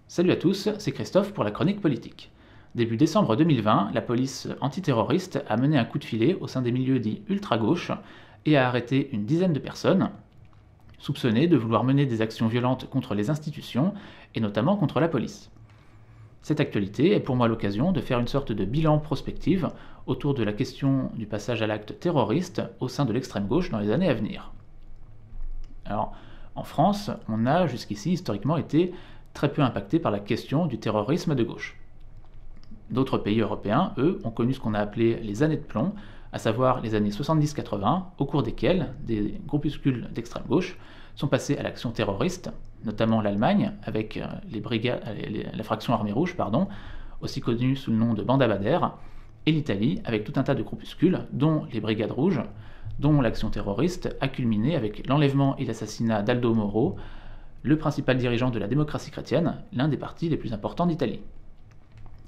Salut à tous, c'est Christophe pour la chronique politique. Début décembre 2020, la police antiterroriste a mené un coup de filet au sein des milieux dits ultra-gauche et a arrêté une dizaine de personnes soupçonnées de vouloir mener des actions violentes contre les institutions et notamment contre la police. Cette actualité est pour moi l'occasion de faire une sorte de bilan prospective autour de la question du passage à l'acte terroriste au sein de l'extrême gauche dans les années à venir. Alors, en France, on a jusqu'ici historiquement été très peu impacté par la question du terrorisme de gauche. D'autres pays européens, eux, ont connu ce qu'on a appelé les années de plomb, à savoir les années 70-80, au cours desquelles des groupuscules d'extrême gauche sont passés à l'action terroriste, notamment l'Allemagne, avec la fraction armée rouge, aussi connue sous le nom de Banda Bader, et l'Italie, avec tout un tas de groupuscules, dont les brigades rouges, dont l'action terroriste a culminé avec l'enlèvement et l'assassinat d'Aldo Moro, le principal dirigeant de la démocratie chrétienne, l'un des partis les plus importants d'Italie.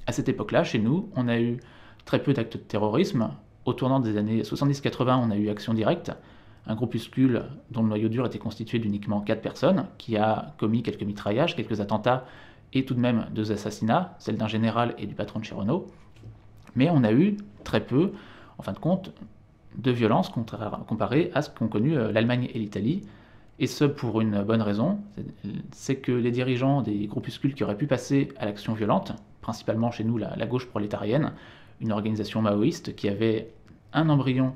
À cette époque-là, chez nous, on a eu très peu d'actes de terrorisme. Au tournant des années 70-80, on a eu Action Directe, un groupuscule dont le noyau dur était constitué d'uniquement 4 personnes, qui a commis quelques mitraillages, quelques attentats et tout de même 2 assassinats, celle d'un général et du patron de chez Renault. Mais on a eu très peu, en fin de compte, de violence comparé à ce qu'ont connu l'Allemagne et l'Italie, et ce pour une bonne raison, c'est que les dirigeants des groupuscules qui auraient pu passer à l'action violente, principalement chez nous la gauche prolétarienne, une organisation maoïste qui avait un embryon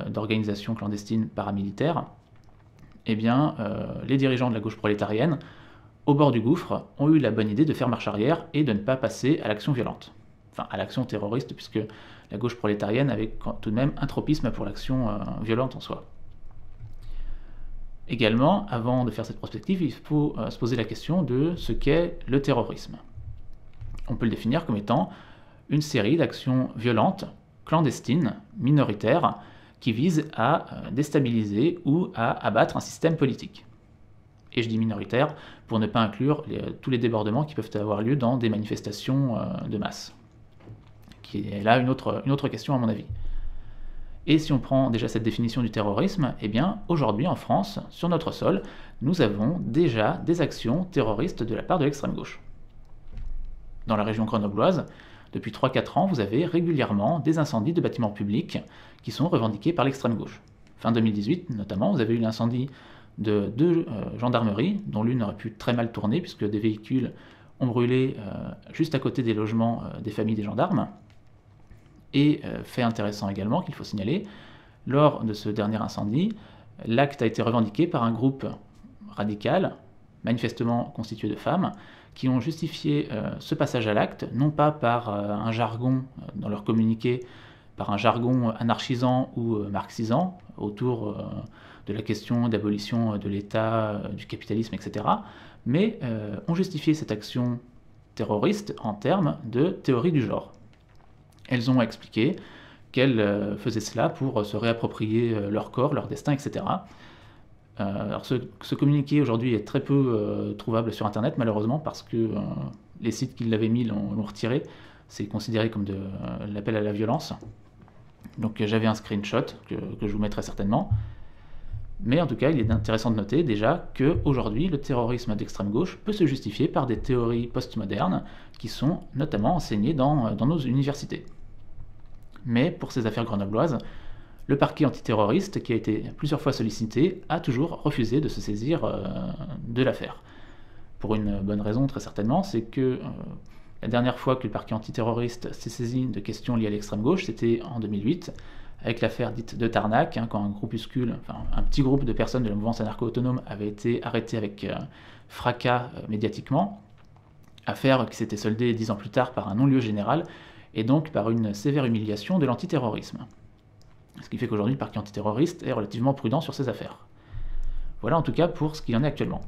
d'organisation clandestine paramilitaire, eh bien les dirigeants de la gauche prolétarienne, au bord du gouffre, ont eu la bonne idée de faire marche arrière et de ne pas passer à l'action violente. Enfin, à l'action terroriste, puisque la gauche prolétarienne avait tout de même un tropisme pour l'action violente en soi. Également, avant de faire cette prospective, il faut se poser la question de ce qu'est le terrorisme. On peut le définir comme étant une série d'actions violentes, clandestines, minoritaires, qui visent à déstabiliser ou à abattre un système politique. Et je dis minoritaire pour ne pas inclure tous les débordements qui peuvent avoir lieu dans des manifestations de masse, qui est là une autre question à mon avis. Et si on prend déjà cette définition du terrorisme, eh bien aujourd'hui en France, sur notre sol, nous avons déjà des actions terroristes de la part de l'extrême gauche. Dans la région grenobloise, depuis 3-4 ans, vous avez régulièrement des incendies de bâtiments publics qui sont revendiqués par l'extrême gauche. Fin 2018 notamment, vous avez eu l'incendie de 2 gendarmeries, dont l'une aurait pu très mal tourner puisque des véhicules ont brûlé juste à côté des logements des familles des gendarmes. Et fait intéressant également qu'il faut signaler, lors de ce dernier incendie, l'acte a été revendiqué par un groupe radical, manifestement constitué de femmes, qui ont justifié ce passage à l'acte, non pas par un jargon dans leur communiqué, par un jargon anarchisant ou marxisant autour de la question d'abolition de l'État, du capitalisme, etc., mais ont justifié cette action terroriste en termes de théorie du genre. Elles ont expliqué qu'elles faisaient cela pour se réapproprier leur corps, leur destin, etc. Alors ce communiqué aujourd'hui est très peu trouvable sur Internet, malheureusement, parce que les sites qui l'avaient mis l'ont retiré. C'est considéré comme de l'appel à la violence. Donc j'avais un screenshot que je vous mettrai certainement. Mais en tout cas, il est intéressant de noter déjà qu'aujourd'hui, le terrorisme d'extrême gauche peut se justifier par des théories postmodernes qui sont notamment enseignées dans nos universités. Mais pour ces affaires grenobloises, le parquet antiterroriste, qui a été plusieurs fois sollicité, a toujours refusé de se saisir de l'affaire. Pour une bonne raison, très certainement, c'est que la dernière fois que le parquet antiterroriste s'est saisi de questions liées à l'extrême gauche, c'était en 2008, avec l'affaire dite de Tarnac, quand un petit groupe de personnes de la mouvance anarcho-autonome avait été arrêté avec fracas médiatiquement, affaire qui s'était soldée 10 ans plus tard par un non-lieu général, et donc par une sévère humiliation de l'antiterrorisme. Ce qui fait qu'aujourd'hui, le parquet antiterroriste est relativement prudent sur ces affaires. Voilà en tout cas pour ce qu'il en est actuellement.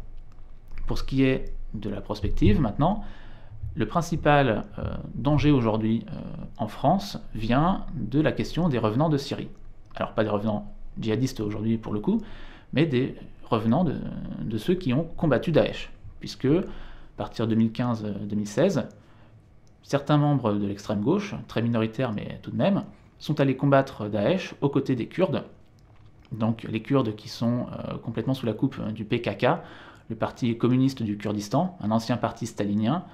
Pour ce qui est de la prospective, maintenant, le principal danger aujourd'hui en France vient de la question des revenants de Syrie. Alors pas des revenants djihadistes aujourd'hui pour le coup, mais des revenants de ceux qui ont combattu Daesh. Puisque, à partir de 2015-2016, certains membres de l'extrême gauche, très minoritaires mais tout de même, sont allés combattre Daesh aux côtés des Kurdes. Donc les Kurdes qui sont complètement sous la coupe du PKK, le parti communiste du Kurdistan, un ancien parti stalinien,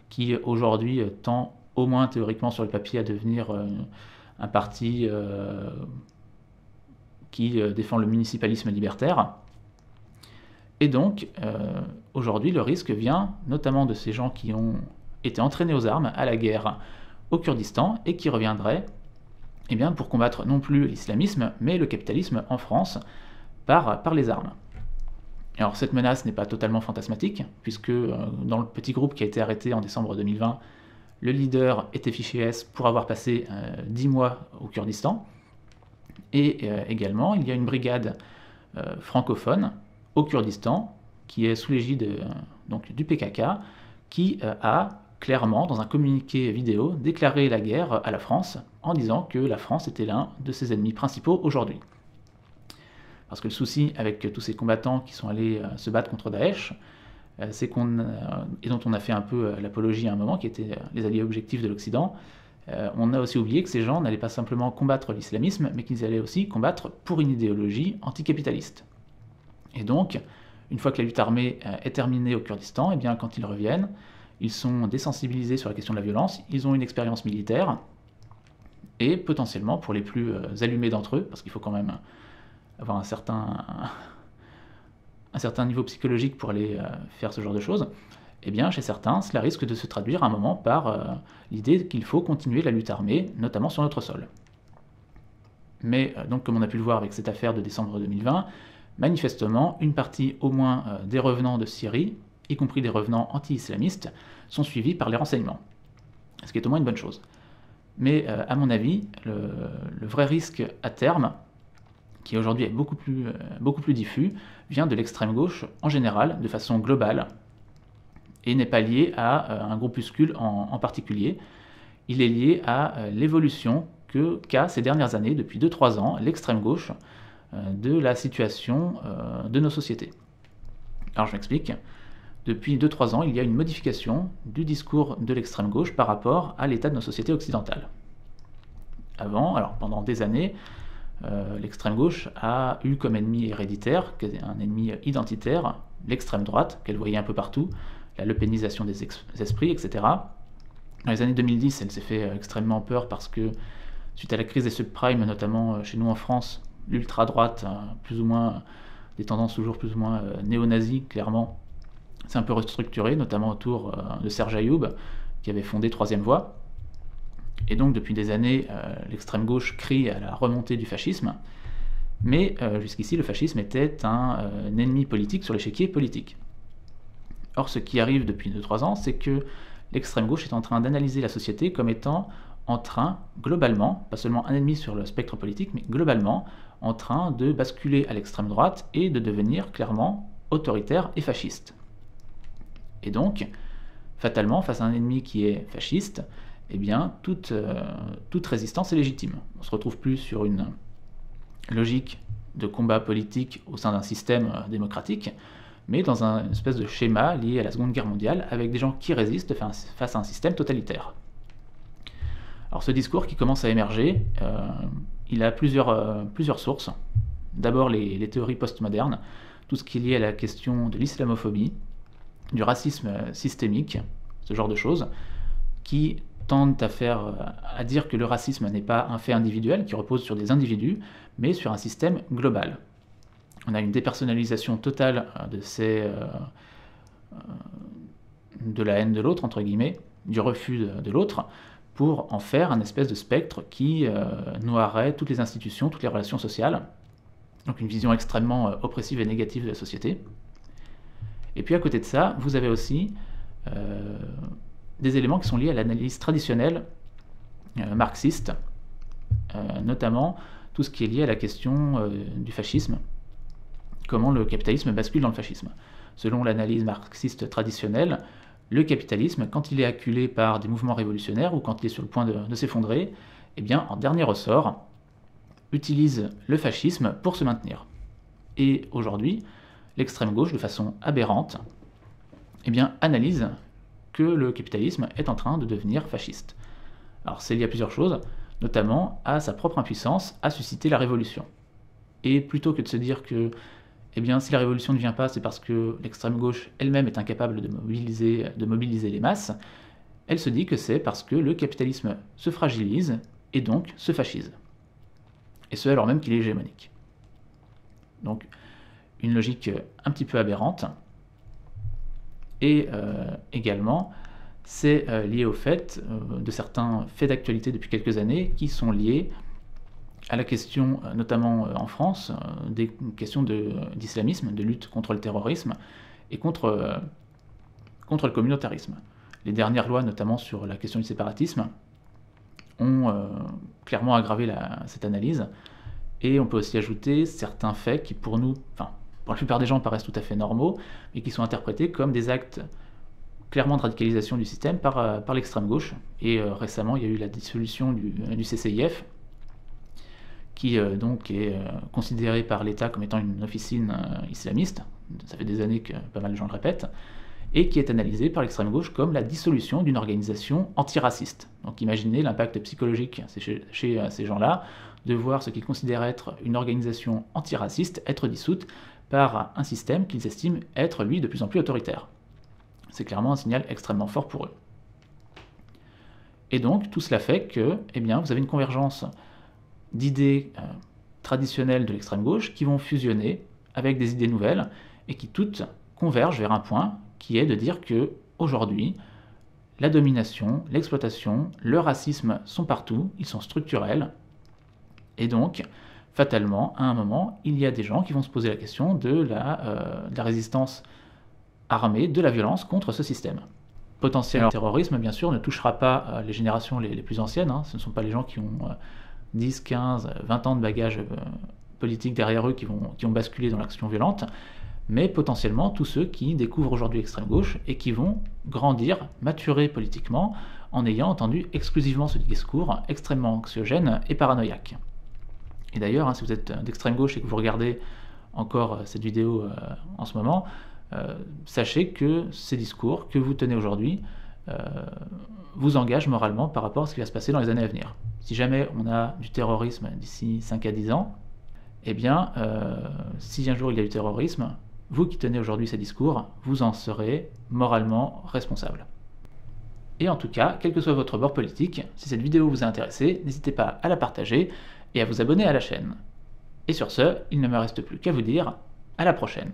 qui aujourd'hui tend, au moins théoriquement sur le papier, à devenir un parti qui défend le municipalisme libertaire. Et donc, aujourd'hui, le risque vient notamment de ces gens qui ont été entraînés aux armes à la guerre au Kurdistan et qui reviendraient pour combattre non plus l'islamisme, mais le capitalisme en France par les armes. Alors cette menace n'est pas totalement fantasmatique, puisque dans le petit groupe qui a été arrêté en décembre 2020, le leader était fiché S pour avoir passé 10 mois au Kurdistan, et également il y a une brigade francophone au Kurdistan, qui est sous l'égide du PKK, qui a clairement, dans un communiqué vidéo, déclaré la guerre à la France, en disant que la France était l'un de ses ennemis principaux aujourd'hui. Parce que le souci avec tous ces combattants qui sont allés se battre contre Daesh, et dont on a fait un peu l'apologie à un moment, qui étaient les alliés objectifs de l'Occident, on a aussi oublié que ces gens n'allaient pas simplement combattre l'islamisme, mais qu'ils allaient aussi combattre pour une idéologie anticapitaliste. Et donc, une fois que la lutte armée est terminée au Kurdistan, quand ils reviennent, ils sont désensibilisés sur la question de la violence, ils ont une expérience militaire, et potentiellement, pour les plus allumés d'entre eux, parce qu'il faut quand même avoir un certain niveau psychologique pour aller faire ce genre de choses, chez certains, cela risque de se traduire à un moment par l'idée qu'il faut continuer la lutte armée, notamment sur notre sol. Mais donc, comme on a pu le voir avec cette affaire de décembre 2020, manifestement, une partie au moins des revenants de Syrie, y compris des revenants anti-islamistes, sont suivis par les renseignements. Ce qui est au moins une bonne chose. Mais à mon avis, le vrai risque à terme, qui aujourd'hui est beaucoup plus diffus, vient de l'extrême gauche en général, de façon globale, et n'est pas lié à un groupuscule en particulier. Il est lié à l'évolution qu'a ces dernières années, depuis 2-3 ans, l'extrême gauche de la situation de nos sociétés. Alors je m'explique. Depuis 2-3 ans, il y a une modification du discours de l'extrême gauche par rapport à l'état de nos sociétés occidentales. Pendant des années, l'extrême gauche a eu comme ennemi héréditaire, un ennemi identitaire, l'extrême droite, qu'elle voyait un peu partout, la lepénisation des esprits, etc. Dans les années 2010, elle s'est fait extrêmement peur parce que, suite à la crise des subprimes, notamment chez nous en France, l'ultra-droite, plus ou moins, des tendances toujours plus ou moins néo-nazies, clairement, s'est un peu restructuré, notamment autour de Serge Ayoub, qui avait fondé Troisième Voie. Et donc, depuis des années, l'extrême gauche crie à la remontée du fascisme, mais jusqu'ici, le fascisme était un ennemi politique sur l'échiquier politique. Or, ce qui arrive depuis 2-3 ans, c'est que l'extrême gauche est en train d'analyser la société comme étant en train, globalement, pas seulement un ennemi sur le spectre politique, mais globalement, en train de basculer à l'extrême droite et de devenir clairement autoritaire et fasciste. Et donc, fatalement, face à un ennemi qui est fasciste, toute résistance est légitime. On ne se retrouve plus sur une logique de combat politique au sein d'un système démocratique, mais dans une espèce de schéma lié à la Seconde Guerre mondiale, avec des gens qui résistent face à un système totalitaire. Alors ce discours qui commence à émerger, il a plusieurs sources. D'abord les théories postmodernes, tout ce qui est lié à la question de l'islamophobie, du racisme systémique, ce genre de choses, qui tendent à dire que le racisme n'est pas un fait individuel qui repose sur des individus, mais sur un système global. On a une dépersonnalisation totale de la haine de l'autre, entre guillemets, du refus de l'autre, pour en faire un espèce de spectre qui noierait toutes les institutions, toutes les relations sociales. Donc une vision extrêmement oppressive et négative de la société. Et puis à côté de ça, vous avez aussi des éléments qui sont liés à l'analyse traditionnelle marxiste, notamment tout ce qui est lié à la question du fascisme, comment le capitalisme bascule dans le fascisme. Selon l'analyse marxiste traditionnelle, le capitalisme, quand il est acculé par des mouvements révolutionnaires ou quand il est sur le point de s'effondrer, en dernier ressort, utilise le fascisme pour se maintenir. Et aujourd'hui, l'extrême gauche, de façon aberrante, analyse que le capitalisme est en train de devenir fasciste. Alors c'est lié à plusieurs choses, notamment à sa propre impuissance à susciter la révolution. Et plutôt que de se dire que Eh bien, si la révolution ne vient pas, c'est parce que l'extrême gauche elle-même est incapable de mobiliser les masses. Elle se dit que c'est parce que le capitalisme se fragilise et donc se fascise. Et ce, alors même qu'il est hégémonique. Donc, une logique un petit peu aberrante. Et également, c'est lié au fait de certains faits d'actualité depuis quelques années qui sont liés à la question, notamment en France, des questions d'islamisme, de lutte contre le terrorisme et contre le communautarisme. Les dernières lois, notamment sur la question du séparatisme, ont clairement aggravé cette analyse. Et on peut aussi ajouter certains faits qui, pour nous, enfin, pour la plupart des gens, paraissent tout à fait normaux, mais qui sont interprétés comme des actes clairement de radicalisation du système par l'extrême gauche. Et récemment, il y a eu la dissolution du CCIF, qui donc est considéré par l'État comme étant une officine islamiste, ça fait des années que pas mal de gens le répètent, et qui est analysé par l'extrême gauche comme la dissolution d'une organisation antiraciste. Donc imaginez l'impact psychologique chez ces gens-là, de voir ce qu'ils considèrent être une organisation antiraciste être dissoute par un système qu'ils estiment être, lui, de plus en plus autoritaire. C'est clairement un signal extrêmement fort pour eux. Et donc, tout cela fait que, eh bien, vous avez une convergence d'idées traditionnelles de l'extrême gauche qui vont fusionner avec des idées nouvelles et qui toutes convergent vers un point qui est de dire que aujourd'hui, la domination, l'exploitation, le racisme sont partout, ils sont structurels, et donc, fatalement, à un moment, il y a des gens qui vont se poser la question de la résistance armée, de la violence contre ce système. Potentiel terrorisme, bien sûr, ne touchera pas les générations les plus anciennes, ce ne sont pas les gens qui ont 10, 15, 20 ans de bagages politiques derrière eux qui ont basculé dans l'action violente, mais potentiellement tous ceux qui découvrent aujourd'hui l'extrême gauche et qui vont grandir, maturer politiquement en ayant entendu exclusivement ce discours extrêmement anxiogène et paranoïaque. Et d'ailleurs, si vous êtes d'extrême gauche et que vous regardez encore cette vidéo en ce moment, sachez que ces discours que vous tenez aujourd'hui vous engagent moralement par rapport à ce qui va se passer dans les années à venir. Si jamais on a du terrorisme d'ici 5 à 10 ans, eh bien, si un jour il y a du terrorisme, vous qui tenez aujourd'hui ces discours, vous en serez moralement responsable. Et en tout cas, quel que soit votre bord politique, si cette vidéo vous a intéressé, n'hésitez pas à la partager et à vous abonner à la chaîne. Et sur ce, il ne me reste plus qu'à vous dire à la prochaine.